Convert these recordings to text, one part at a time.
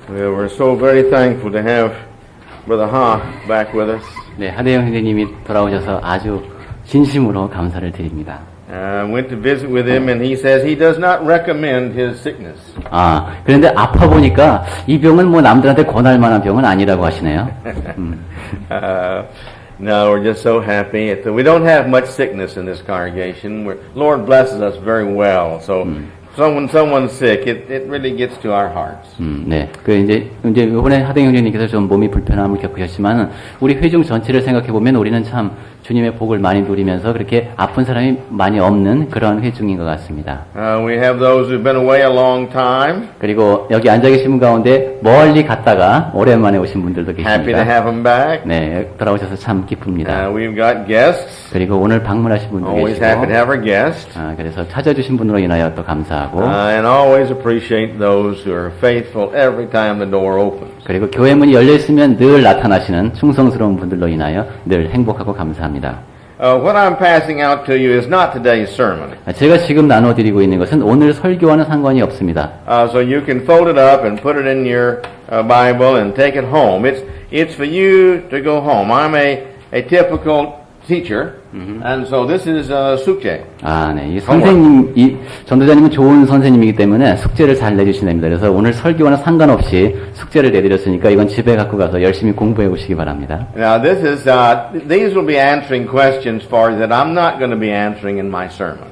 Well, we're so very thankful to have Brother Ha back with us. 네, 하대영 선생님이 돌아오셔서 아주 진심으로 감사를 드립니다. Went to visit with him, and he says he does not recommend his sickness. 그런데 아파 보니까 이 병은 뭐 남들한테 권할 만한 병은 아니라고 하시네요. No, we're just so happy. We don't have much sickness in this congregation. Lord blesses us very well. So, when someone's sick, it really gets to our hearts. 네. 이제 이번에 하대영 형님께서 좀 몸이 불편함을 겪으셨지만은 우리 회중 전체를 생각해 보면 우리는 참 주님의 복을 많이 누리면서 그렇게 아픈 사람이 많이 없는 그런 회중인 것 같습니다. We have those who've been away a long time. 그리고 여기 앉아 계신 분 가운데 멀리 갔다가 오랜만에 오신 분들도 계십니다. Happy to have them back. 네, 돌아오셔서 참 기쁩니다. We've got guests. 그리고 오늘 방문하신 분도 Always 계시고, happy to have our guests. 그래서 찾아주신 분으로 인하여 또 감사하고, And always appreciate those who are faithful every time the door opens. 그리고 교회 문이 열려 있으면 늘 나타나시는 충성스러운 분들로 인하여 늘 행복하고 감사합니다. What I'm passing out to you is not today's sermon. 제가 지금 나눠드리고 있는 것은 오늘 설교와는 상관이 없습니다. So you can fold it up and put it in your Bible and take it home. It's for you to go home. I'm a typical teacher, and so this is 숙제. 네. 이 전도자님은 좋은 선생님이기 때문에 숙제를 잘 내주신답니다. 그래서 오늘 설교와는 상관없이 숙제를 내드렸으니까 이건 집에 갖고 가서 열심히 공부해 보시기 바랍니다. Now these will be answering questions for you that I'm not going to be answering in my sermon.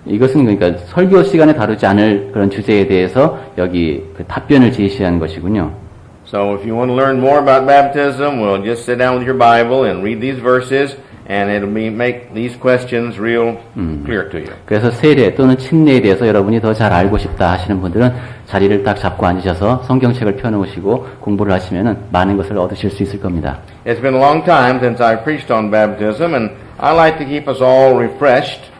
이것은 그러니까 설교 시간에 다루지 않을 그런 주제에 대해서 여기 답변을 제시한 것이군요. So if you want to learn more about baptism, well, just sit down with your Bible and read these verses. And it'll make these questions real clear to you. 그래서 세례 또는 침례에 대해서 여러분이 더 잘 알고 싶다 하시는 분들은 자리를 딱 잡고 앉으셔서 성경책을 펴놓으시고 공부를 하시면은 많은 것을 얻으실 수 있을 겁니다. It's been a long time since I preached on baptism, and I like to keep us all refreshed.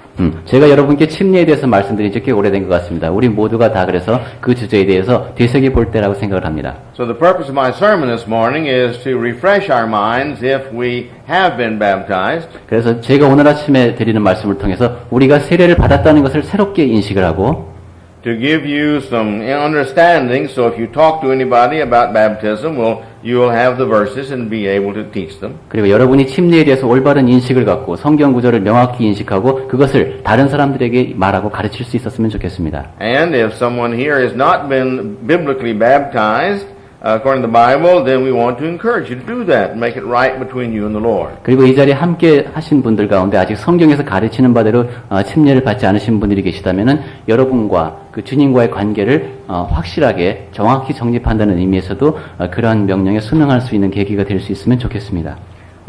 제가 여러분께 침례에 대해서 말씀드린 지 꽤 오래된 것 같습니다. 우리 모두가 다 그래서 그 주제에 대해서 되새겨볼 때라고 생각을 합니다. So the purpose of my sermon this morning is to refresh our minds if we have been baptized. 그래서 제가 오늘 아침에 드리는 말씀을 통해서 우리가 세례를 받았다는 것을 새롭게 인식을 하고 to give you some understanding, so if you talk to anybody about baptism, you will have the verses and be able to teach them. 그리고 여러분이 침례에 대해서 올바른 인식을 갖고 성경 구절을 명확히 인식하고 그것을 다른 사람들에게 말하고 가르칠 수 있었으면 좋겠습니다. And if someone here has not been biblically baptized, according to the Bible, then we want to encourage you to do that and make it right between you and the Lord. 그리고 이 자리에 함께 하신 분들 가운데 아직 성경에서 가르치는 바대로 침례를 받지 않으신 분들이 계시다면은 여러분과 그 주님과의 관계를 확실하게 정확히 정립한다는 의미에서도 그러한 명령에 순응할 수 있는 계기가 될 수 있으면 좋겠습니다.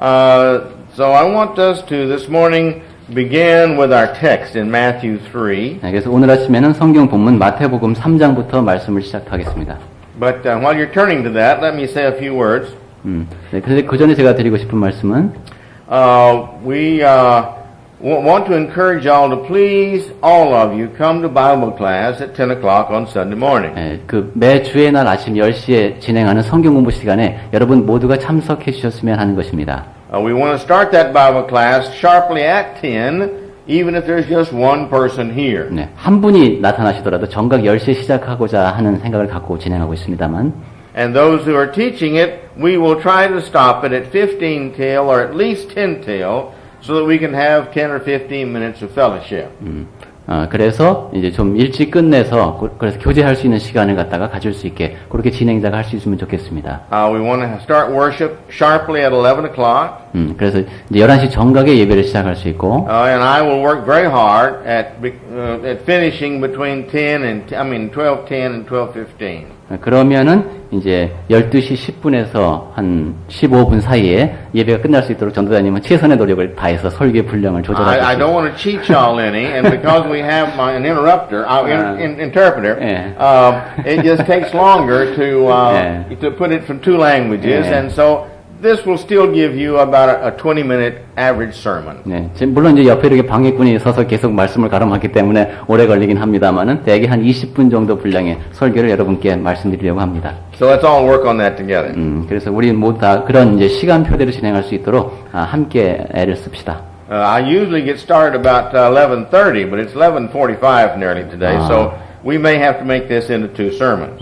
So I want us to this morning begin with our text in Matthew 3. 그래서 오늘 아침에는 성경 본문 마태복음 3장부터 말씀을 시작하겠습니다. But while you're turning to that, let me say a few words. 네, 그런데 그 전에 제가 드리고 싶은 말씀은 we want to encourage y'all to please all of you come to Bible class at 10 o'clock on Sunday morning. 네, 그 매주의 날 아침 10시에 진행하는 성경 공부 시간에 여러분 모두가 참석해 주셨으면 하는 것입니다. We want to start that Bible class sharply at 10. Even if there's just one person here. 네, 한 분이 나타나시더라도 정각 10시에 시작하고자 하는 생각을 갖고 진행하고 있습니다만 And those who are teaching it, we will try to stop it at 15 till or at least 10 till so that we can have 10 or 15 minutes of fellowship. 그래서 이제 좀 일찍 끝내서 그래서 교제할 수 있는 시간을 갖다가 가질 수 있게 그렇게 진행자가 할 수 있으면 좋겠습니다. We want to start worship sharply at 11 o'clock. 그래서 이제 11시 정각에 예배를 시작할 수 있고 And I will work very hard at finishing between 12:10 and 12:15. 그러면은 이제 12시 10분에서 한 15분 사이에 예배가 끝날 수 있도록 전도자님은 최선의 노력을 다해서 설교 분량을 조절하고 있습니다. I don't want to cheat y'all any, and because we have an interpreter, it just takes longer to put it from two languages, and so this will still give you about a 20-minute average sermon. 네, 물론 이제 옆에 이렇게 방해꾼이 서서 계속 말씀을 가름하기 때문에 오래 걸리긴 합니다만은 대개 한 20분 정도 분량의 설교를 여러분께 말씀드리려고 합니다. So let's all work on that together. 그래서 우리 모두 다 그런 이제 시간표대로 진행할 수 있도록 함께 애를 씁시다. I usually get started about 11:30, but it's 11:45 nearly today, so we may have to make this into 2 sermons.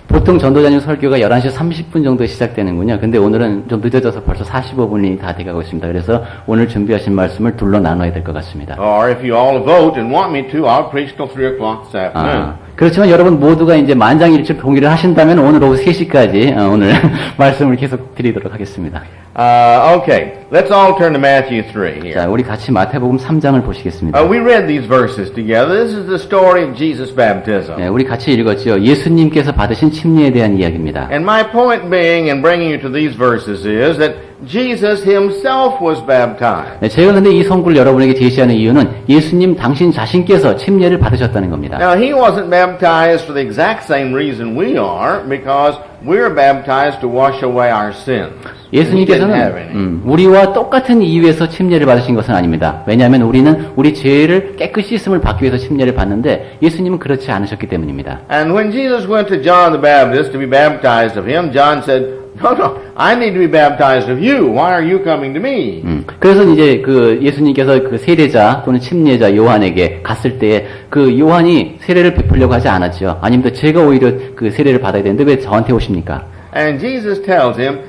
보통 전도자님 설교가 11시 30분 정도에 시작되는군요. 근데 오늘은 좀 늦어져서 벌써 45분이 다 돼가고 있습니다. 그래서 오늘 준비하신 말씀을 둘로 나눠야 될 것 같습니다. Or if you all vote and want me to, I'll preach till 3 o'clock this afternoon. 그렇지만 여러분 모두가 이제 만장일치 동의를 하신다면 오늘 오후 3시까지 오늘 말씀을 계속 드리도록 하겠습니다. Okay, let's all turn to Matthew 3 here. 자, 우리 같이 마태복음 3장을 보시겠습니다. We read these verses together. This is the story of Jesus' baptism. 네, 우리 같이 읽었죠. 예수님께서 받으신 침례에 대한 이야기입니다. And my point being in bringing you to these verses is that Jesus himself was baptized. 네, 제가 근데 이 성구를 여러분에게 제시하는 이유는 예수님 당신 자신께서 침례를 받으셨다는 겁니다. Now he wasn't baptized for the exact same reason we are, because we're baptized to wash away our sins. 예수님께서는 우리와 똑같은 이유에서 침례를 받으신 것은 아닙니다. 왜냐하면 우리는 우리 죄를 깨끗이 씻음을 받기 위해서 침례를 받는데 예수님은 그렇지 않으셨기 때문입니다. And when Jesus went to John the Baptist to be baptized of him, John said, No, I need to be baptized of you. Why are you coming to me? 그래서 이제 그 예수님께서 그 세례자 또는 침례자 요한에게 갔을 때 그 요한이 세례를 베풀려고 하지 않았죠. 아닙니다. 제가 오히려 그 세례를 받아야 되는데 왜 저한테 오십니까? And Jesus tells him,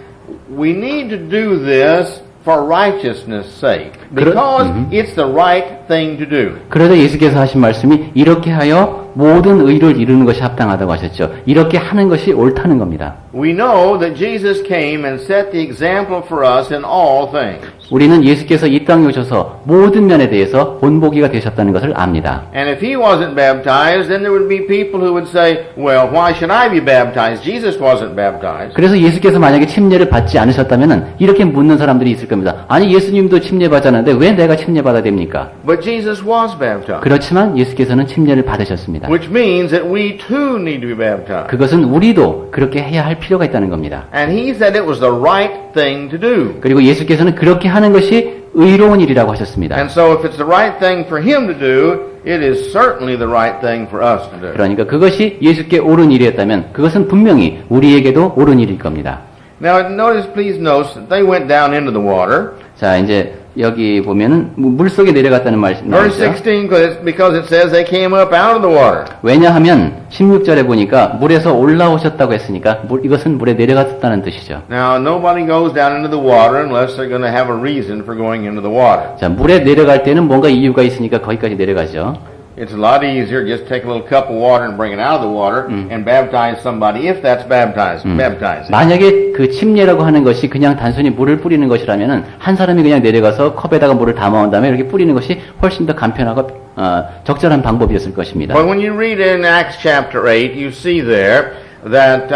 we need to do this for righteousness' sake, because it's the right thing to do. 그러자 예수께서 하신 말씀이 이렇게 하여 모든 의를 이루는 것이 합당하다고 하셨죠. 이렇게 하는 것이 옳다는 겁니다. We know that Jesus came and set the example for us in all things. 우리는 예수께서 이 땅에 오셔서 모든 면에 대해서 본보기가 되셨다는 것을 압니다. And if he wasn't baptized, then there would be people who would say, well, why should I be baptized? Jesus wasn't baptized. 그래서 예수께서 만약에 침례를 받지 않으셨다면 이렇게 묻는 사람들이 있을 겁니다. 아니 예수님도 침례 받았는데 왜 내가 침례 받아야 됩니까? But Jesus was baptized. 그렇지만 예수께서는 침례를 받으셨습니다. Which means that we too need to be baptized. 그것은 우리도 그렇게 해야 할 필요가 있다는 겁니다. And he said it was the right thing to do. 그리고 예수께서는 그렇게 하는 것이 의로운 일이라고 하셨습니다. And so if it's the right thing for him to do, it is certainly the right thing for us to do. 그러니까 그것이 예수께 옳은 일이었다면 그것은 분명히 우리에게도 옳은 일일 겁니다. Now notice, please notice that they went down into the water. 자, 이제 여기 보면은 물속에 내려갔다는 말이 Verse 나오죠. 16, because it says they came up out of the water. 왜냐하면 16절에 보니까 물에서 올라오셨다고 했으니까 이것은 물에 내려갔다는 뜻이죠. Now nobody goes down into the water unless they're going to have a reason for going into the water. 자, 물에 내려갈 때는 뭔가 이유가 있으니까 거기까지 내려가죠. It's a lot easier just take a little cup of water and bring it out of the water and baptize somebody if that's baptizing. 만약에 그 침례라고 하는 것이 그냥 단순히 물을 뿌리는 것이라면은 한 사람이 그냥 내려가서 컵에다가 물을 담아온 다음에 이렇게 뿌리는 것이 훨씬 더 간편하고 적절한 방법이었을 것입니다. But when you read in Acts chapter 8, you see there that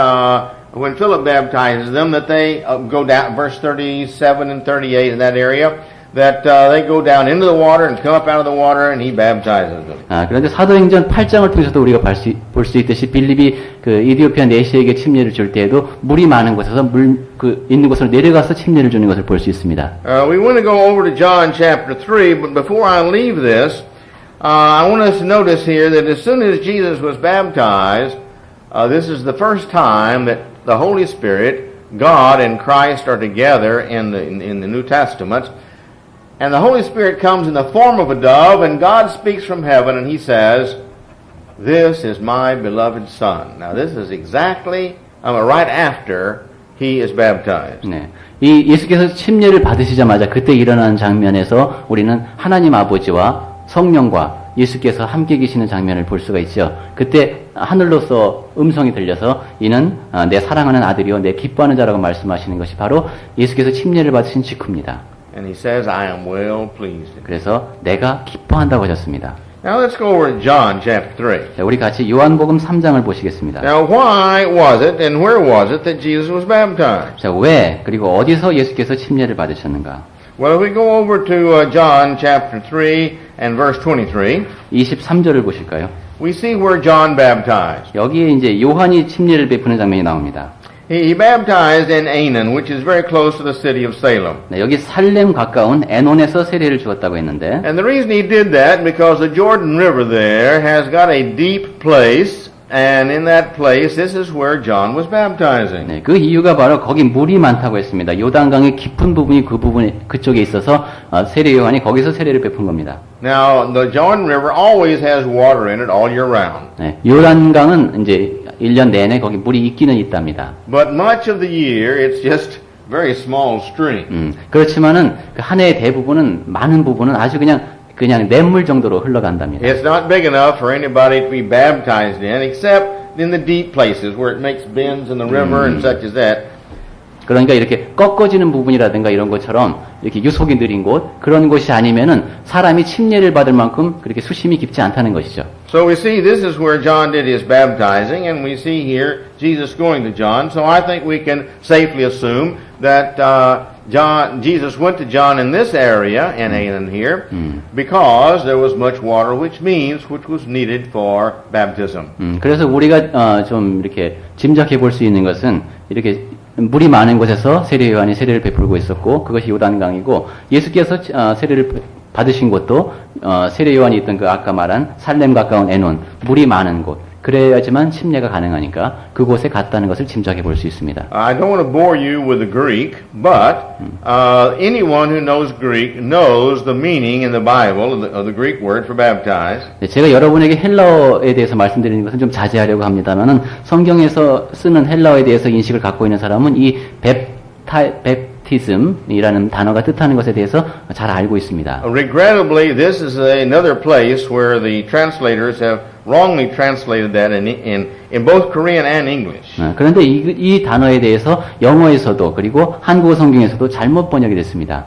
when Philip baptizes them, that they go down, verse 37 and 38 in that area, that they go down into the water and come up out of the water and he baptizes them. 그런데 사도행전 8장을 통해서도 우리가 볼 수 있듯이 빌립이 그 이디오피아 내시에게 침례를 줄 때에도 물이 많은 곳에서 있는 곳으로 내려가서 침례를 주는 것을 볼 수 있습니다. We want to go over to John chapter 3, but before I leave this, I want us to notice here that as soon as Jesus was baptized, this is the first time that the Holy Spirit, God and Christ are together in the New Testament. And the Holy Spirit comes in the form of a dove, and God speaks from heaven, and he says, this is my beloved Son. Now this is exactly right after he is baptized. 네. 이 예수께서 침례를 받으시자마자 그때 일어나는 장면에서 우리는 하나님 아버지와 성령과 예수께서 함께 계시는 장면을 볼 수가 있죠. 그때 하늘로서 음성이 들려서 이는 내 사랑하는 아들이요 내 기뻐하는 자라고 말씀하시는 것이 바로 예수께서 침례를 받으신 직후입니다. And he says, I am well pleased. 그래서 내가 기뻐한다고 하셨습니다. Now let's go over to John chapter 3. 자, 우리 같이 요한복음 3장을 보시겠습니다. Now why was it and where was it that Jesus was baptized? 자, 왜 그리고 어디서 예수께서 침례를 받으셨는가? Well, if we go over to John chapter 3 and verse 23, 23절을 보실까요? we see where John baptized. 여기에 이제 요한이 침례를 베푸는 장면이 나옵니다. He baptized in Aenon, which is very close to the city of Salem. 네, 여기 살렘 가까운 에논에서 세례를 주었다고 했는데 And the reason he did that because the Jordan River there has got a deep place And in that place, this is where John was baptizing. 네, 그 이유가 바로 거기 물이 많다고 했습니다. 요단강의 깊은 부분이 그쪽에 있어서 세례 요한이 거기서 세례를 베푼 겁니다. Now, the Jordan River always has water in it all year round. 네, 요단강은 이제 1년 내내 거기 물이 있기는 있답니다. But much of the year, it's just very small stream. 그렇지만은 그 한 해의 대부분은 많은 부분은 아주 그냥 냇물 정도로 흘러간답니다. It's not big enough for anybody to be baptized in, except in the deep places where it makes bends in the river and such as that. 그러니까 이렇게 꺾어지는 부분이라든가 이런 것처럼 이렇게 유속이 느린 곳 그런 곳이 아니면은 사람이 침례를 받을 만큼 그렇게 수심이 깊지 않다는 것이죠. So we see this is where John did his baptizing, and we see here Jesus going to John. So I think we can safely assume that Jesus went to John in this area, in Aenon here, because there was much water, which was needed for baptism. 그래서 우리가 좀 이렇게 짐작해 볼 수 있는 것은 이렇게 물이 많은 곳에서 세례 요한이 세례를 베풀고 있었고 그것이 요단강이고 예수께서 세례를 받으신 곳도 세례 요한이 있던 그 아까 말한 살렘 가까운 에논 물이 많은 곳 그래야지만 침례가 가능하니까 그곳에 갔다는 것을 짐작해 볼 수 있습니다. I don't want to bore you with the Greek, but anyone who knows Greek knows the meaning in the Bible of the Greek word for baptize. 제가 여러분에게 헬라어에 대해서 말씀드리는 것은 좀 자제하려고 합니다만은 성경에서 쓰는 헬라어에 대해서 인식을 갖고 있는 사람은 이 baptism이라는 단어가 뜻하는 것에 대해서 잘 알고 있습니다. Regrettably, this is another place where the translators have wrongly translated that in both Korean and English. 그런데 이 단어에 대해서 영어에서도 그리고 한국어 성경에서도 잘못 번역이 됐습니다.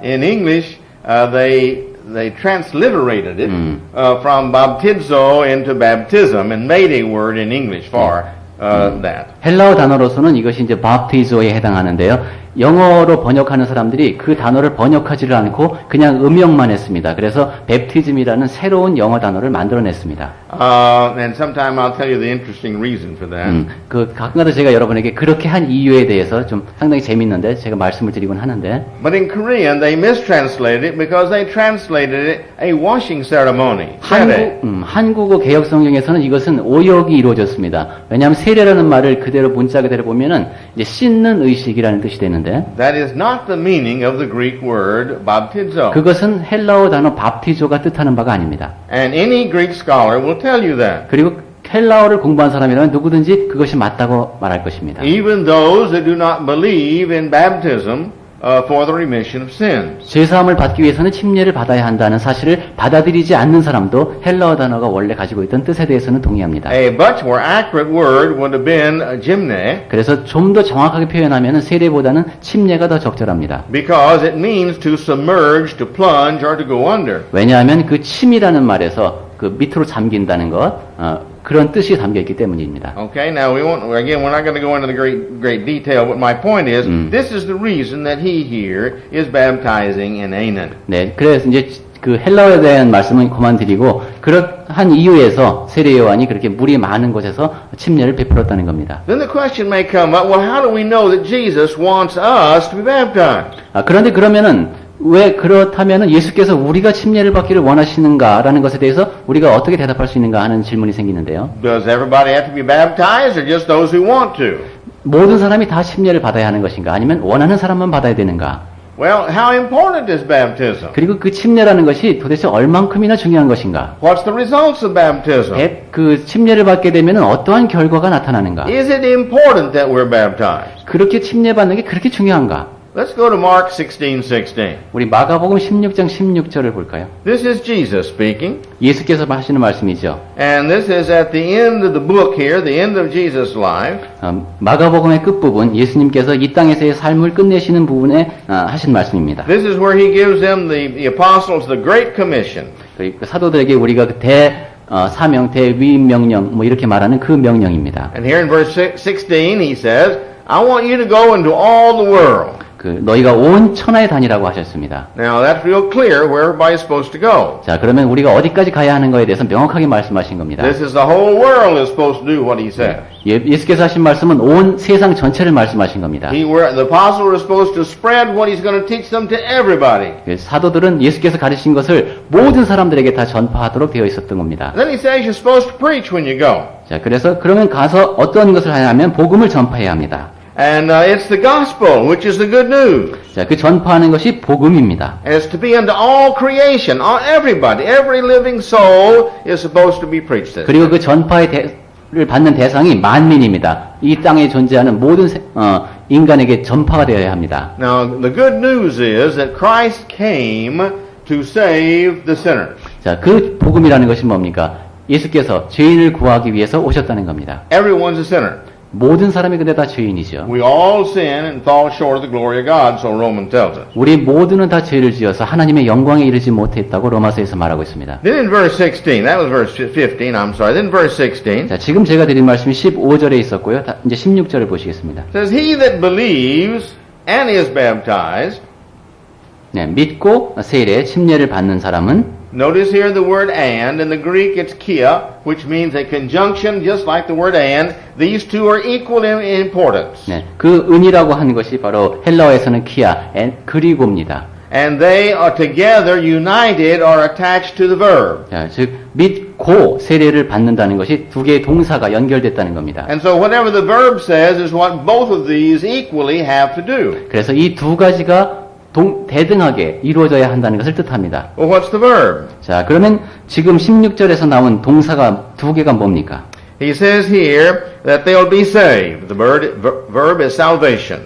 In English, they transliterated it from baptizo into baptism and made a word in English for that. 헬라어 단어로서는 이것이 이제 baptizo에 해당하는데요. 영어로 번역하는 사람들이 그 단어를 번역하지를 않고 그냥 음역만 했습니다. 그래서 baptism이라는 새로운 영어 단어를 만들어냈습니다. And sometime I'll tell you the interesting reason for that. 가끔가다 제가 여러분에게 그렇게 한 이유에 대해서 좀 상당히 재밌는데 제가 말씀을 드리곤 하는데. But in Korean they mistranslated it because they translated it a washing ceremony. 한국어 개역 성경에서는 이것은 오역이 이루어졌습니다. 왜냐하면 세례라는 말을 그대로 문자 그대로 보면은 이제 씻는 의식이라는 뜻이 되는데. That is not the meaning of the Greek word baptizo. 그것은 헬라어 단어 밥티조가 뜻하는 바가 아닙니다. And any Greek scholar will tell you that. 그리고 헬라어를 공부한 사람이라면 누구든지 그것이 맞다고 말할 것입니다. Even those that do not believe in baptism for the remission of sins. 죄사함을 받기 위해서는 침례를 받아야 한다는 사실을 받아들이지 않는 사람도 헬라어 단어가 원래 가지고 있던 뜻에 대해서는 동의합니다. A much more accurate word would have been gymne. 그래서 좀 더 정확하게 표현하면 세례보다는 침례가 더 적절합니다. Because it means to submerge, to plunge, or to go under. 왜냐하면 그 침이라는 말에서 그 밑으로 잠긴다는 것 그런 뜻이 담겨 있기 때문입니다. Okay, now we're not going to go into the great detail, but my point is, this is the reason that he here is baptizing in Aenon. 네, 그래서 이제 그 헬라어에 대한 말씀은 그만드리고 그러한 이유에서 세례 요한이 그렇게 물이 많은 곳에서 침례를 베풀었다는 겁니다. Then the question may come up, well, how do we know that Jesus wants us to be baptized? 그런데 그러면은 왜 그렇다면은 예수께서 우리가 침례를 받기를 원하시는가라는 것에 대해서 우리가 어떻게 대답할 수 있는가 하는 질문이 생기는데요. Does everybody have to be baptized or just those who want to? 모든 사람이 다 침례를 받아야 하는 것인가 아니면 원하는 사람만 받아야 되는가? Well, how important is baptism? 그리고 그 침례라는 것이 도대체 얼만큼이나 중요한 것인가? What's the results of baptism? 그 침례를 받게 되면은 어떠한 결과가 나타나는가? Is it important that we're baptized? 그렇게 침례 받는 게 그렇게 중요한가? Let's go to Mark 16:16. 우리 마가복음 16장 16절을 볼까요? This is Jesus speaking. 예수께서 하시는 말씀이죠. And this is at the end of the book here, the end of Jesus' life. 마가복음의 끝부분, 예수님께서 이 땅에서의 삶을 끝내시는 부분에 하신 말씀입니다. This is where he gives them, the apostles, the Great Commission. 그러니까 사도들에게 우리가 사명, 대위임 명령, 뭐 이렇게 말하는 그 명령입니다. And here in verse 16 he says, I want you to go into all the world. 너희가 온 천하에 다니라고 하셨습니다. Now that's real clear where everybody's supposed to go. 자, 그러면 우리가 어디까지 가야 하는 거에 대해서 명확하게 말씀하신 겁니다. This is the whole world is supposed to do what he says. 예수께서 하신 말씀은 온 세상 전체를 말씀하신 겁니다. The apostles are supposed to spread what he's going to teach them to everybody. 사도들은 예수께서 가르친 것을 모든 사람들에게 다 전파하도록 되어 있었던 겁니다. Then he says you're supposed to preach when you go. 자, 그래서 그러면 가서 어떤 것을 하냐면 복음을 전파해야 합니다. And it's the gospel, which is the good news. 자, 그 전파하는 것이 복음입니다. And it's to be unto all creation, everybody, every living soul is supposed to be preached this. 그리고 그 전파의 를 받는 대상이 만민입니다. 이 땅에 존재하는 모든 인간에게 전파가 되어야 합니다. Now, the good news is that Christ came to save the sinners. 자, 그 복음이라는 것이 뭡니까? 예수께서 죄인을 구하기 위해서 오셨다는 겁니다. Everyone's a sinner. 모든 사람이 근데 다 죄인이죠. We all sin and fall short of the glory of God, so Romans tells us. 우리 모두는 다 죄를 지어서 하나님의 영광에 이르지 못했다고 로마서에서 말하고 있습니다. Then in verse 16, that was verse 15, I'm sorry. Then verse 16, 자, 지금 제가 드린 말씀이 15절에 있었고요. 이제 16절을 보시겠습니다. says, He that believes and is baptized. 네, 믿고 세례, 침례를 받는 사람은 Notice here the word and. In the Greek it's kia, which means a conjunction just like the word and. These two are equal in importance. 네, 그 은이라고 하는 것이 바로 헬라어에서는 키아, 그리고입니다. And they are together united or attached to the verb. 자, 즉 믿고 세례를 받는다는 것이 두 개의 동사가 연결됐다는 겁니다. And so whatever the verb says is what both of these equally have to do. 그래서 이 두 가지가 대등하게 이루어져야 한다는 것을 뜻합니다. Well, what's the verb? 자, 그러면 지금 16절에서 나온 동사가 두 개가 뭡니까? He says here that they'll be saved. The verb is salvation.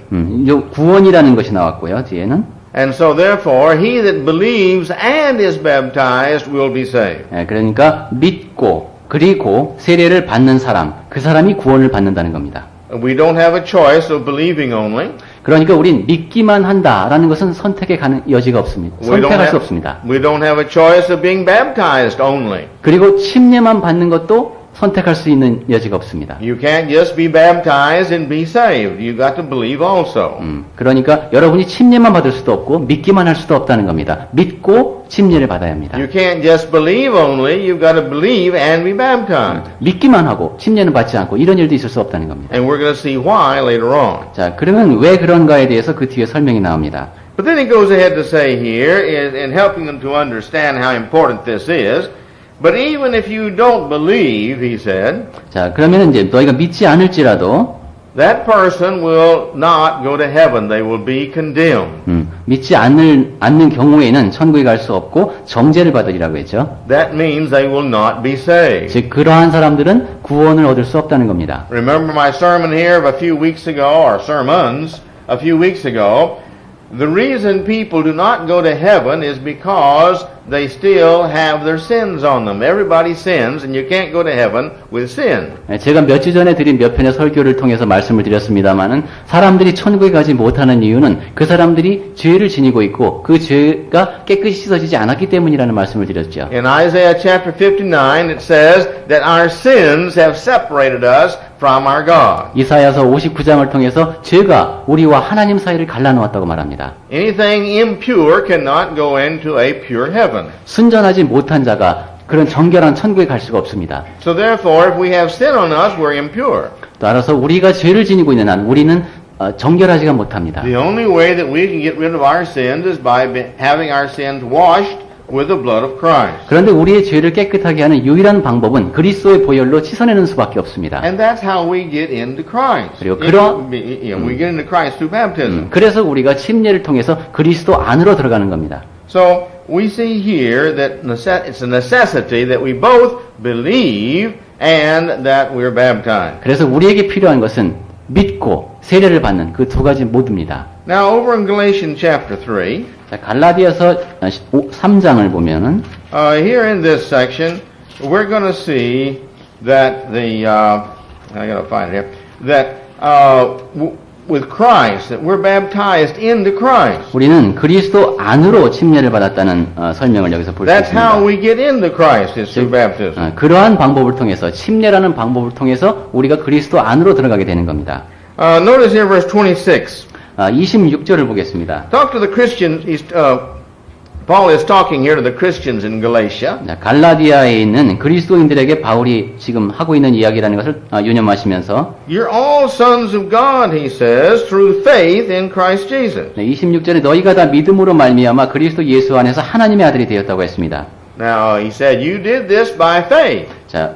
구원이라는 것이 나왔고요, 뒤에는. And so therefore, he that believes and is baptized will be saved. 네, 그러니까 믿고 그리고 세례를 받는 사람, 그 사람이 구원을 받는다는 겁니다. We don't have a choice of believing only. 그러니까 우린 믿기만 한다라는 것은 선택의 여지가 없습니다. 선택할 수 없습니다. We don't have a choice of being baptized only. 그리고 침례만 받는 것도 선택할 수 있는 여지가 없습니다. You can't just be baptized and be saved. You got to believe also. 그러니까 여러분이 침례만 받을 수도 없고 믿기만 할 수도 없다는 겁니다. 믿고 침례를 받아야 합니다. You can't just believe only. You've got to believe and be baptized. 믿기만 하고 침례는 받지 않고 이런 일도 있을 수 없다는 겁니다. And we're going to see why later on. 자, 그러면 왜 그런가에 대해서 그 뒤에 설명이 나옵니다. But then he goes ahead to say here, in helping them to understand how important this is, but even if you don't believe, he said, 자, 그러면 이제 너희가 믿지 않을지라도 that person will not go to heaven. They will be condemned. 믿지 않는 경우에는 천국에 갈 수 없고 정죄를 받으리라고 했죠. That means they will not be saved. 즉 그러한 사람들은 구원을 얻을 수 없다는 겁니다. Remember my sermon here of a few weeks ago, or sermons a few weeks ago. The reason people do not go to heaven is because they still have their sins on them. Everybody sins, and you can't go to heaven with sin. 제가 몇 주 전에 드린 몇 편의 설교를 통해서 말씀을 드렸습니다마는 사람들이 천국에 가지 못하는 이유는 그 사람들이 죄를 지니고 있고 그 죄가 깨끗이 씻어지지 않았기 때문이라는 말씀을 드렸죠. In Isaiah chapter 59, it says that our sins have separated us from our God. 이사야서 59장을 통해서 죄가 우리와 하나님 사이를 갈라놓았다고 말합니다. Anything impure cannot go into a pure heaven. 순전하지 못한 자가 그런 정결한 천국에 갈 수가 없습니다. So therefore, if we have sin on us, we're impure. 따라서 우리가 죄를 지니고 있는 한 우리는 정결하지가 못합니다. The only way that we can get rid of our sins is by having our sins washed with the blood of Christ. 그런데 우리의 죄를 깨끗하게 하는 유일한 방법은 그리스도의 보혈로 씻어내는 수밖에 없습니다. And that's how we get into Christ. 그리고 We get into Christ through baptism. 그래서 우리가 침례를 통해서 그리스도 안으로 들어가는 겁니다. So we see here that it's a necessity that we both believe and that we're baptized. 그래서 우리에게 필요한 것은 믿고 세례를 받는 그 두 가지 모두입니다. Now over in Galatians chapter 3, 자, 갈라디아서 3장을 보면은 here in this section, we're going to see that I got to find it here, that with Christ, that we're baptized into Christ. 우리는 그리스도 안으로 침례를 받았다는 설명을 여기서 볼 수 That's how 있습니다. we get into Christ, is through baptism. 그러한 방법을 통해서 침례라는 방법을 통해서 우리가 그리스도 안으로 들어가게 되는 겁니다. Notice here verse 26. 26절을 보겠습니다. Talk to the Christians. Paul is talking here to the Christians in Galatia. 갈라디아에 있는 그리스도인들에게 바울이 지금 하고 있는 이야기라는 것을 유념하시면서 You're all sons of God, he says, through faith in Christ Jesus. 26절에 너희가 다 믿음으로 말미암아 그리스도 예수 안에서 하나님의 아들이 되었다고 했습니다. Now, he said, you did this by faith. 자,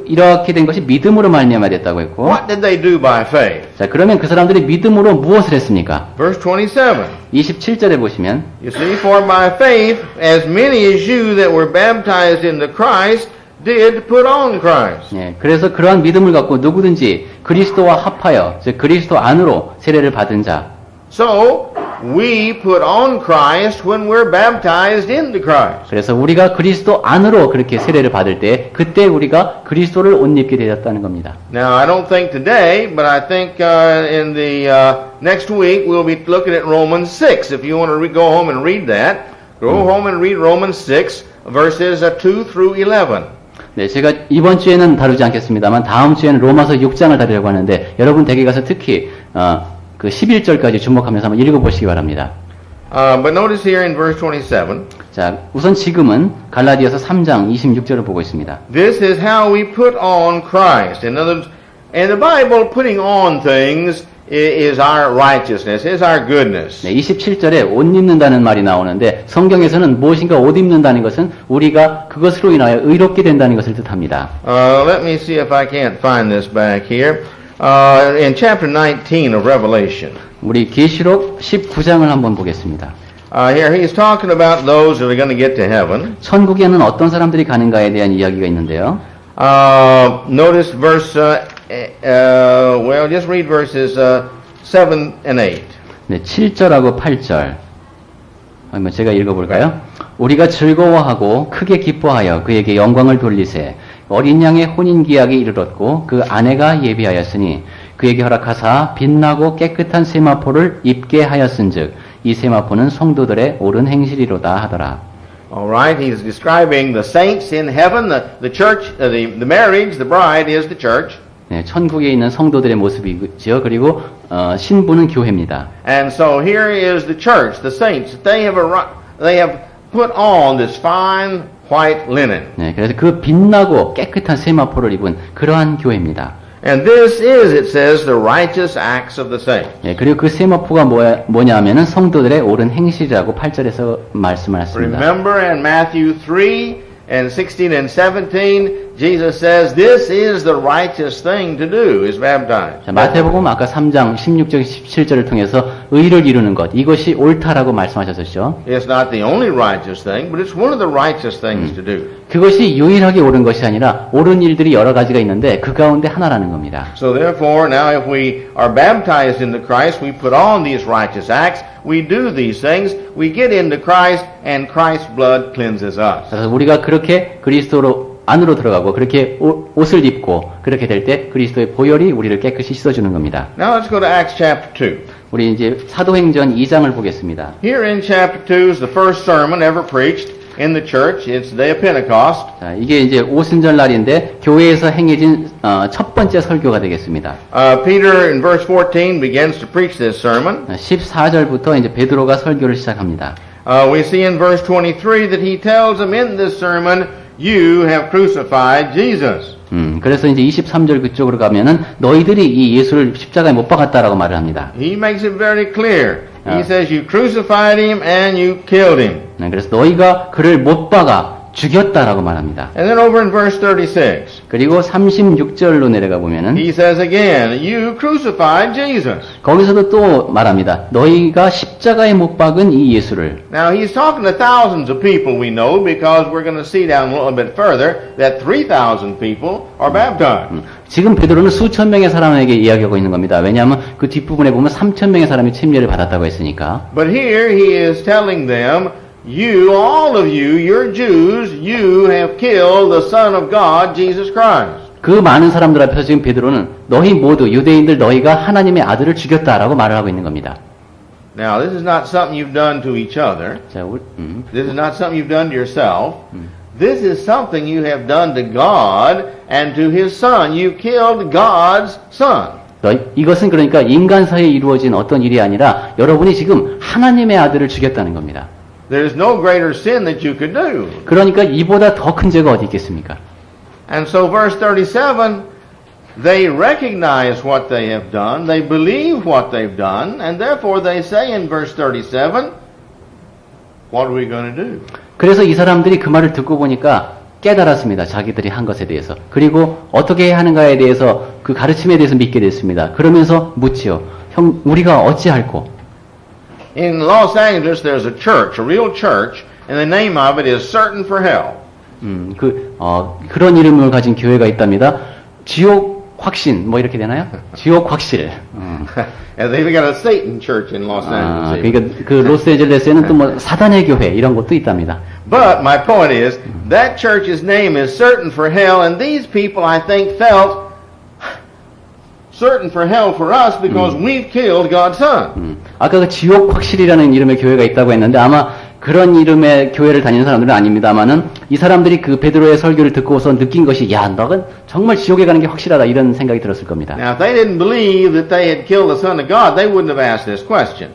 이렇게 된 것이 믿음으로 말미암아 됐다고 했고. What did they do by faith? 자, 그러면 그 사람들이 믿음으로 무엇을 했습니까? Verse 27. 27절에 보시면 You see, for by faith, as many as you that were baptized into Christ did put on Christ. 예, 그래서 그러한 믿음을 갖고 누구든지 그리스도와 합하여, 즉 그리스도 안으로 세례를 받은 자. So, we put on Christ when we're baptized into Christ. 그래서 우리가 그리스도 안으로 그렇게 세례를 받을 때 그때 우리가 그리스도를 옷 입게 되었다는 겁니다. Now, I don't think today, but I think in the next week we'll be looking at Romans 6. If you want to go home and read that, go home and read Romans 6, verses 2 through 11. 네, 제가 이번 주에는 다루지 않겠습니다만 다음 주에는 로마서 6장을 다루려고 하는데 여러분 댁에 가서 특히 그 11절까지 주목하면서 한번 읽어보시기 바랍니다. But notice here in verse 27. 자, 우선 지금은 갈라디아서 3장 26절을 보고 있습니다. This is how we put on Christ. In other words, in the Bible, putting on things is our righteousness, is our goodness. 네, 27절에 옷 입는다는 말이 나오는데 성경에서는 무엇인가 옷 입는다는 것은 우리가 그것으로 인하여 의롭게 된다는 것을 뜻합니다. Let me see if I can't find this back here. In chapter 19 of Revelation. 우리 계시록 19장을 한번 보겠습니다. Here he is talking about those that are going to get to heaven. 천국에는 어떤 사람들이 가는가에 대한 이야기가 있는데요. Notice verse, well, just read verses 7 and 8. 네, 7절하고 8절. 한번 제가 읽어볼까요? 우리가 즐거워하고 크게 기뻐하여 그에게 영광을 돌리세. 어린 양의 혼인기약이 이르렀고 그 아내가 예비하였으니 그에게 허락하사 빛나고 깨끗한 세마포를 입게 하였은즉 이 세마포는 성도들의 옳은 행실이로다 하더라. All right, he's describing the saints in heaven, the church, the marriage, the bride is the church. 네, 천국에 있는 성도들의 모습이지요. 그리고 신부는 교회입니다. And so here is the church, the saints. They have put on this fine white linen. 네, 그래서 그 빛나고 깨끗한 세마포를 입은 그러한 교회입니다. And this is, it says, the righteous acts of the saints. 네, 그리고 그 세마포가 뭐냐 하면은 성도들의 옳은 행실이라고 8절에서 말씀을 했습니다. Remember in Matthew 3 and 16 and 17, Jesus says, this is the righteous thing to do, is baptized. 자, 마태복음 아까 3장 16절 17절을 통해서 의를 이루는 것, 이것이 옳다라고 말씀하셨었죠. It's not the only righteous thing, but it's one of the righteous things to do. 그것이 유일하게 옳은 것이 아니라 옳은 일들이 여러 가지가 있는데 그 가운데 하나라는 겁니다. So therefore, now if we are baptized into Christ, we put on these righteous acts, we do these things, we get into Christ, and Christ's blood cleanses us. 그래서 우리가 그렇게 그리스도로 안으로 들어가고 그렇게 옷을 입고 그렇게 될 때 그리스도의 보혈이 우리를 깨끗이 씻어주는 겁니다. Now let's go to Acts chapter 2. 우리 이제 사도행전 2장을 보겠습니다. Here in chapter 2 is the first sermon ever preached in the church. It's the day of Pentecost. 자, 이게 이제 오순절 날인데 교회에서 행해진 첫 번째 설교가 되겠습니다. Peter in verse 14 begins to preach this sermon. 14절부터 이제 베드로가 설교를 시작합니다. We see in verse 23 that he tells them in this sermon, you have crucified Jesus. 그래서 이제 23절 그쪽으로 가면은 너희들이 이 예수를 십자가에 못 박았다라고 말을 합니다. He makes it very clear. He says you crucified him and you killed him. 네, 그래서 너희가 그를 못 박아 죽였다라고 말합니다. And then over in verse 36. 그리고 36절로 내려가 보면은 He says again, you crucified Jesus. 거기서도 또 말합니다. 너희가 십자가에 못 박은 이 예수를. Now he's talking to thousands of people we know because we're going to see down a little bit further that 3,000 people are baptized. 지금 베드로는 수천 명의 사람에게 이야기하고 있는 겁니다. 왜냐하면 그 뒷부분에 보면 3천 명의 사람이 침례를 받았다고 했으니까. But here he is telling them, you, all of you, you're Jews, you have killed the Son of God, Jesus Christ. 그 많은 사람들 앞에서 지금 베드로는 너희 모두 유대인들 너희가 하나님의 아들을 죽였다라고 말을 하고 있는 겁니다. Now, this is not something you've done to each other. 자, This is not something you've done to yourself. This is something you have done to God and to His Son. You killed God's Son. 이것은 그러니까 인간 사이에 이루어진 어떤 일이 아니라 여러분이 지금 하나님의 아들을 죽였다는 겁니다. There's no greater sin that you could do. 그러니까 이보다 더 큰 죄가 어디 있겠습니까? And so verse 37, they recognize what they have done, they believe what they've done, and therefore they say in verse 37, what are we going to do? 그래서 이 사람들이 그 말을 듣고 보니까 깨달았습니다. 자기들이 한 것에 대해서. 그리고 어떻게 하는가에 대해서 그 가르침에 대해서 믿게 됐습니다. 그러면서 묻지요. 형, 우리가 어찌할꼬? In Los Angeles, there's a church, a real church, and the name of it is Certain for Hell. 그런 이름을 가진 교회가 있답니다. 지옥 확신, 뭐 이렇게 되나요? 지옥 확실. And they've got a Satan church in Los Angeles. 그러니까 그 로스앤젤레스에는 또 뭐 사단의 교회 이런 것도 있답니다. But my point is, that church's name is Certain for Hell, and these people, I think, felt certain for hell for us because we've killed God's Son. 아까 그 지옥 확실이라는 이름의 교회가 있다고 했는데 아마 그런 이름의 교회를 다니는 사람들은 아닙니다만은 이 사람들이 그 베드로의 설교를 듣고서 느낀 것이 야, 너는 정말 지옥에 가는 게 확실하다 이런 생각이 들었을 겁니다. Now, if they didn't believe that they had killed the Son of God, they wouldn't have asked this question.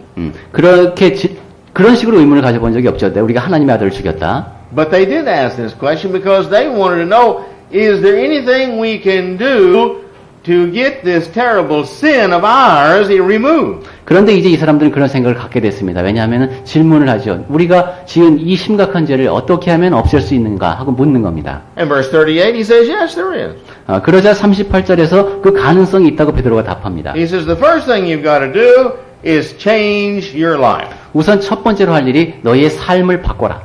그런 식으로 의문을 가져본 적이 없죠. 우리가 하나님의 아들을 죽였다. But they did ask this question because they wanted to know, is there anything we can do to get this terrible sin of ours removed? 그런데 이제 이 사람들은 그런 생각을 갖게 됐습니다. 왜냐하면 질문을 하죠. 우리가 지은 이 심각한 죄를 어떻게 하면 없앨 수 있는가 하고 묻는 겁니다. In verse 38, he says, yes, there is. 그러자 38절에서 그 가능성이 있다고 베드로가 답합니다. He says, the first thing you've got to do is change your life. 우선 첫 번째로 할 일이 너희의 삶을 바꿔라.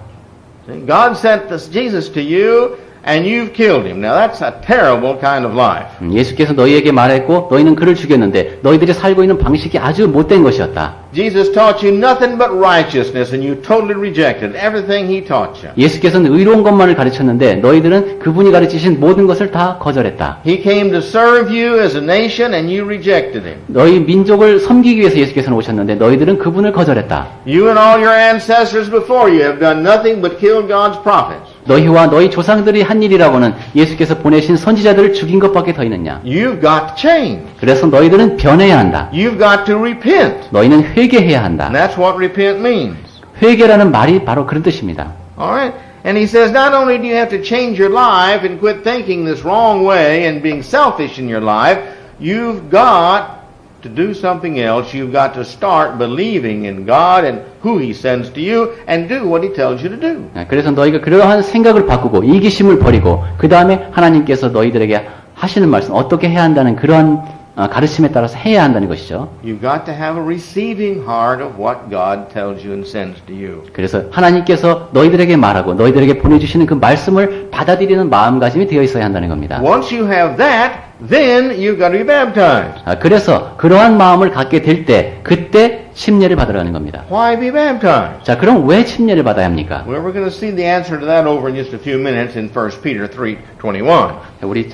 God sent this Jesus to you, and you've killed him. Now that's a terrible kind of life. 예수께서 너희에게 말했고 너희는 그를 죽였는데 너희들이 살고 있는 방식이 아주 못된 것이었다. Jesus taught you nothing but righteousness, and you totally rejected everything he taught you. 예수께서는 의로운 것만을 가르쳤는데 너희들은 그분이 가르치신 모든 것을 다 거절했다. He came to serve you as a nation, and you rejected him. 너희 민족을 섬기기 위해서 예수께서는 오셨는데 너희들은 그분을 거절했다. You and all your ancestors before you have done nothing but kill God's prophets. 너희와 너희 조상들이 한 일이라고는 예수께서 보내신 선지자들을 죽인 것밖에 더 있느냐. You've got to change. 그래서 너희들은 변해야 한다. You've got to repent. 너희는 회개해야 한다. And that's what repent means. 회개라는 말이 바로 그런 뜻입니다. All right? And he says not only do you have to change your life and quit thinking this wrong way and being selfish in your life, you've got to do something else. You've got to start believing in God and who He sends to you and do what He tells you to do. 그래서 너희가 그러한 생각을 바꾸고 이기심을 버리고 그 다음에 하나님께서 너희들에게 하시는 말씀 어떻게 해야 한다는 그러한 가르침에 따라서 해야 한다는 것이죠. You've got to have a receiving heart of what God tells you and sends to you. 그래서 하나님께서 너희들에게 말하고 너희들에게 보내주시는 그 말씀을 받아들이는 마음가짐이 되어 있어야 한다는 겁니다. Once you have that, then you've got to be baptized. 그래서 그러한 마음을 갖게 될 때 그때 침례를 받으라는 겁니다. Why be baptized? 자, 그럼 왜 침례를 받아야 합니까? Well, we're going to see the answer to that over in just a few minutes in 1 Peter 3:21. 우리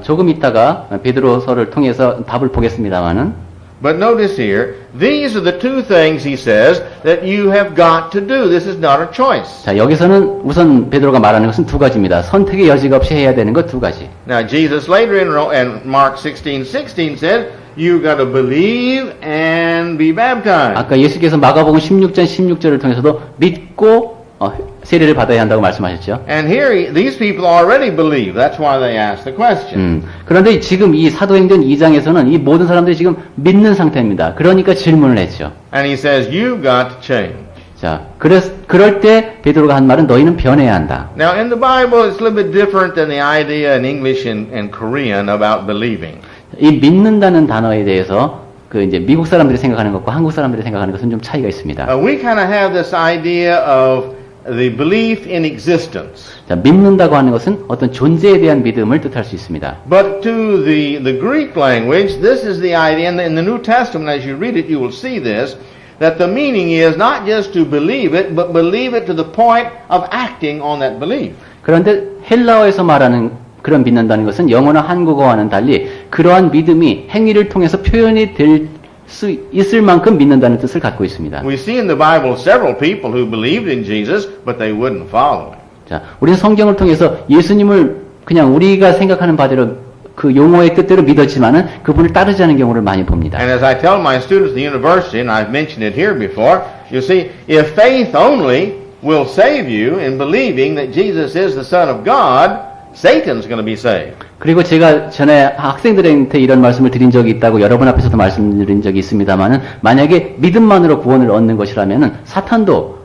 조금 있다가 베드로서를 통해서 답을 보겠습니다만은. But notice here, these are the two things he says that you have got to do. This is not a choice. 자, 여기서는 우선 베드로가 말하는 것은 두 가지입니다. 선택의 여지가 없이 해야 되는 것 두 가지. Now, Jesus later in Mark 16:16 said, you got to believe and be baptized. 아까 예수께서 마가복음 16장 16절을 통해서도 믿고 세례를 받아야 한다고 말씀하셨죠. And here, these people already believe. That's why they asked the question. 그런데 지금 이 사도행전 2장에서는 이 모든 사람들이 지금 믿는 상태입니다. 그러니까 질문을 했죠. And he says, you've got to change. 자, 그럴 때 베드로가 한 말은 너희는 변해야 한다. Now, in the Bible, it's a little bit different than the idea in English and Korean about believing. 이 믿는다는 단어에 대해서 그 이제 미국 사람들이 생각하는 것과 한국 사람들이 생각하는 것은 좀 차이가 있습니다. We kind of have this idea of the belief in existence. 자, 믿는다고 하는 것은 어떤 존재에 대한 믿음을 뜻할 수 있습니다. But to the Greek language, this is the idea, and in the New Testament, as you read it, you will see this, that the meaning is not just to believe it, but believe it to the point of acting on that belief. 그런데 헬라어에서 말하는 그런 믿는다는 것은 영어나 한국어와는 달리 그러한 믿음이 행위를 통해서 표현이 될 수 있을 만큼 믿는다는 뜻을 갖고 있습니다. We see in the Bible several people who believed in Jesus, but they wouldn't follow him. 자, 우리는 성경을 통해서 예수님을 그냥 우리가 생각하는 바대로 그 용어의 뜻대로 믿었지만은 그분을 따르지 않은 경우를 많이 봅니다. And as I tell my students at the university, and I've mentioned it here before, you see, if faith only will save you in believing that Jesus is the Son of God, Satan's going to be saved. 그리고 제가 전에 학생들한테 이런 말씀을 드린 적이 있다고 여러분 앞에서도 말씀드린 적이 있습니다만은 만약에 믿음만으로 구원을 얻는 것이라면은 사탄도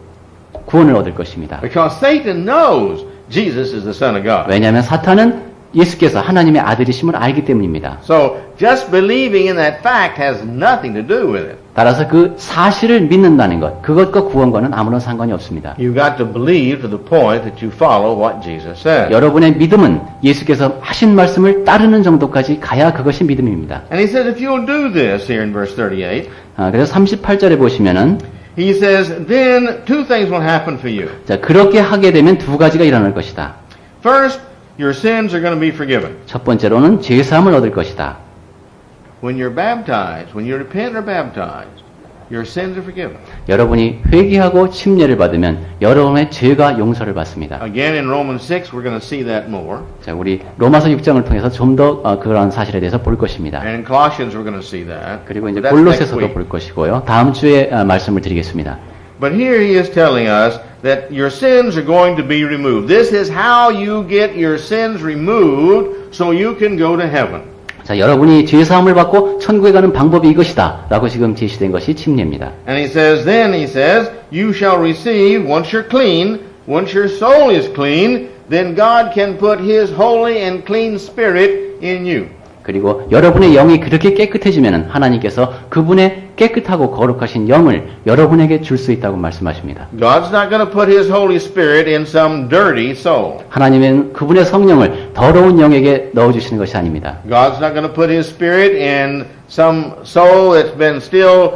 구원을 얻을 것입니다. Because Satan knows Jesus is the Son of God. 왜냐하면 사탄은 예수께서 하나님의 아들이심을 알기 때문입니다. So just believing in that fact has nothing to do with it. 따라서 그 사실을 믿는다는 것, 그것과 구원과는 아무런 상관이 없습니다. You've got to believe to the point that you follow what Jesus said. 여러분의 믿음은 예수께서 하신 말씀을 따르는 정도까지 가야 그것이 믿음입니다. And he says if you'll do this here in verse 38, 그래서 38절에 보시면은 he says then two things will happen for you. 자, 그렇게 하게 되면 두 가지가 일어날 것이다. First, your sins are going to be forgiven. 첫 번째로는 죄 사함을 얻을 것이다. When you're baptized, when you repent or baptized, your sins are forgiven. 여러분이 회개하고 침례를 받으면 여러분의 죄가 용서를 받습니다. Again, in Romans 6, we're going to see that more. 자, 우리 로마서 6장을 통해서 좀 더 그러한 사실에 대해서 볼 것입니다. And in Colossians, we're going to see that. 그리고 이제 But that's next 골로새서도 week. 볼 것이고요. 다음 주에 말씀을 드리겠습니다. But here he is telling us that your sins are going to be removed. This is how you get your sins removed so you can go to heaven. 자, 여러분이 죄 사함을 받고 천국에 가는 방법이 이것이다. 라고 지금 제시된 것이 침례입니다. And he says, then he says, you shall receive, once you're clean, once your soul is clean, then God can put his holy and clean spirit in you. 그리고 여러분의 영이 그렇게 깨끗해지면 하나님께서 그분의 깨끗하고 거룩하신 영을 여러분에게 줄 수 있다고 말씀하십니다. God's not going to put his Holy Spirit in some dirty soul. 하나님은 그분의 성령을 더러운 영에게 넣어주시는 것이 아닙니다. God's not going to put his Spirit in some soul that's been still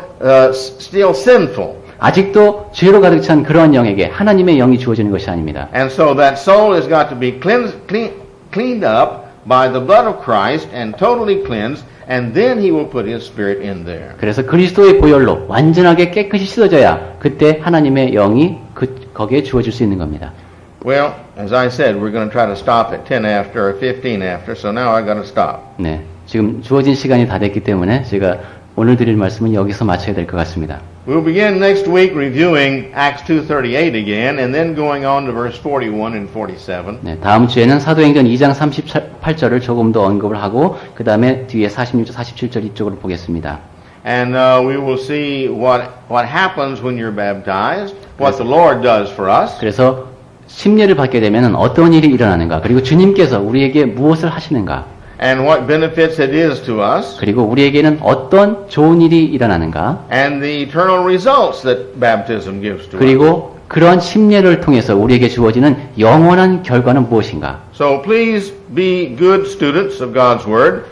sinful. 아직도 죄로 가득 찬 그러한 영에게 하나님의 영이 주어지는 것이 아닙니다. And so that soul has got to be cleaned up by the blood of Christ and totally cleansed, and then he will put his Spirit in there. 그래서 그리스도의 보혈로 완전하게 깨끗이 씻어져야 그때 하나님의 영이 거기에 주어질 수 있는 겁니다. Well, as I said, we're going to try to stop at 10 after or 15 after, so now I've got to stop. 네, 지금 주어진 시간이 다 됐기 때문에 제가 오늘 드릴 말씀은 여기서 마쳐야 될 것 같습니다. We'll begin next week reviewing Acts 2:38 again, and then going on to verse 41 and 47. 네, 다음 주에는 사도행전 2장 38절을 조금 더 언급을 하고 그 다음에 뒤에 46절, 47절 이쪽으로 보겠습니다. And we will see what happens when you're baptized, what the Lord does for us. 그래서 침례를 받게 되면 어떤 일이 일어나는가, 그리고 주님께서 우리에게 무엇을 하시는가, And what benefits it is to us, 그리고 우리에게는 어떤 좋은 일이 일어나는가, and the eternal results that baptism gives to us. 그리고 그러한 침례를 통해서 우리에게 주어지는 영원한 결과는 무엇인가. So please be good students of God's Word,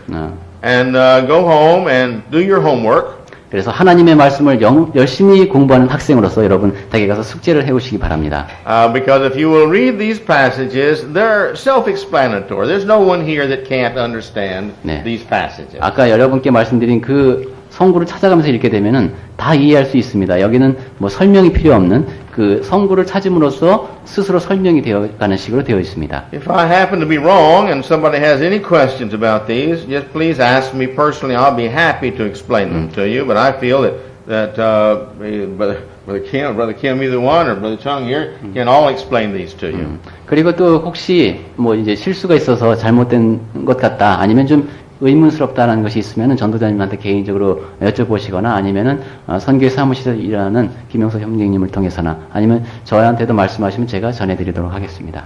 and go home and do your homework. 그래서 하나님의 말씀을 열심히 공부하는 학생으로서 여러분 댁에 가서 숙제를 해오시기 바랍니다. Because if you will read these passages, they're self-explanatory. There's no one here that can't understand these passages. 아까 여러분께 말씀드린 그 성구를 찾아가면서 읽게 되면은 다 이해할 수 있습니다. 여기는 뭐 설명이 필요 없는 그 성구를 찾음으로써 스스로 설명이 되어가는 식으로 되어 있습니다. If I happen to be wrong and somebody has any questions about these, just please ask me personally. I'll be happy to explain them to you. But I feel that Brother Kim, either one, or Brother Chung here can all explain these to you. 그리고 또 혹시 뭐 이제 실수가 있어서 잘못된 것 같다, 아니면 좀 의문스럽다는 것이 있으면은 전도자님한테 개인적으로 여쭤보시거나 아니면은 선교회 사무실에서 일하는 김영석 형제님을 통해서나 아니면 저한테도 말씀하시면 제가 전해드리도록 하겠습니다.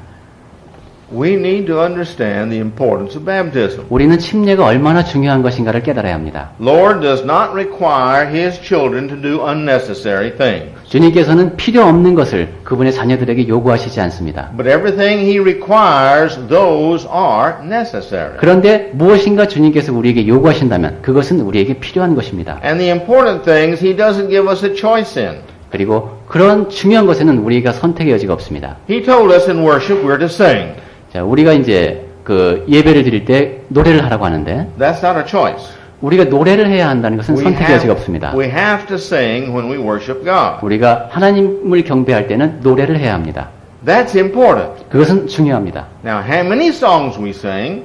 We need to understand the importance of baptism. 우리는 침례가 얼마나 중요한 것인가를 깨달아야 합니다. Lord does not require His children to do unnecessary things. 주님께서는 필요 없는 것을 그분의 자녀들에게 요구하시지 않습니다. But everything He requires, those are necessary. 그런데 무엇인가 주님께서 우리에게 요구하신다면 그것은 우리에게 필요한 것입니다. And the important things He doesn't give us a choice in. 그리고 그런 중요한 것에는 우리가 선택의 여지가 없습니다. He told us in worship we're to sing. 자, 우리가 이제 그 예배를 드릴 때 노래를 하라고 하는데 That's not a choice. 우리가 노래를 해야 한다는 것은 선택의 여지가 없습니다. We have to sing when we worship God. 우리가 하나님을 경배할 때는 노래를 해야 합니다. That's important. 그것은 중요합니다. Now, how many songs we sing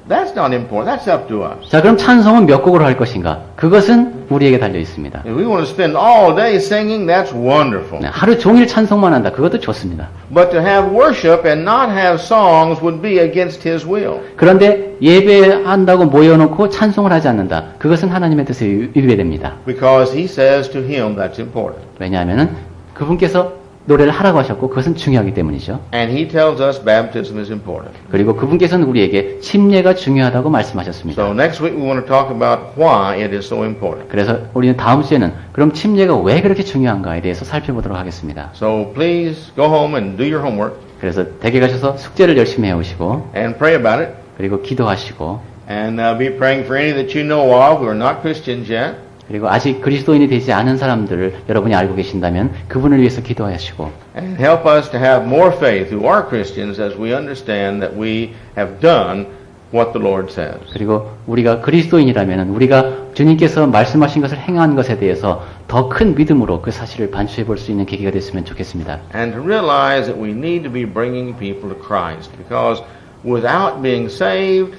That's not important. That's up to us. 자, 그럼 찬송은 몇 곡으로 할 것인가? 그것은 우리에게 달려 있습니다. If we want to spend all day singing, that's wonderful. 네, 하루 종일 찬송만 한다. 그것도 좋습니다. But to have worship and not have songs would be against His will. 그런데 예배한다고 모여놓고 찬송을 하지 않는다. 그것은 하나님의 뜻에 위배됩니다. Because He says to Him that's important. 왜냐하면은 그분께서 노래를 하라고 하셨고 그것은 중요하기 때문이죠. And He tells us baptism is important. 그리고 그분께서는 우리에게 침례가 중요하다고 말씀하셨습니다. So next week we want to talk about why it is so important. 그래서 우리는 다음 주에는 그럼 침례가 왜 그렇게 중요한가에 대해서 살펴보도록 하겠습니다. So please go home and do your homework 그래서 댁에 가셔서 숙제를 열심히 해오시고 and pray about it. 그리고 기도하시고 And be praying for any that you know of who are not Christians yet. 그리고 아직 그리스도인이 되지 않은 사람들을 여러분이 알고 계신다면 그분을 위해서 기도하시고 And help us to have more faith who are Christians as we understand that we have done what the Lord says. 그리고 우리가 그리스도인이라면 우리가 주님께서 말씀하신 것을 행한 것에 대해서 더 큰 믿음으로 그 사실을 반추해 볼 수 있는 계기가 됐으면 좋겠습니다. And to realize that we need to be bringing people to Christ because without being saved,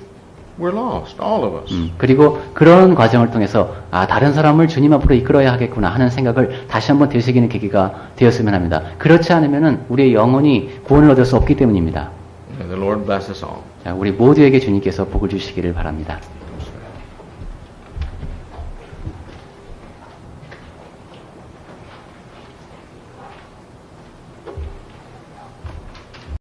we're lost, all of us. 그리고 그런 과정을 통해서 다른 사람을 주님 앞으로 이끌어야 하겠구나 하는 생각을 다시 한번 되새기는 계기가 되었으면 합니다. 그렇지 않으면은 우리의 영혼이 구원을 얻을 수 없기 때문입니다. And the Lord bless us all. 자, 우리 모두에게 주님께서 복을 주시기를 바랍니다.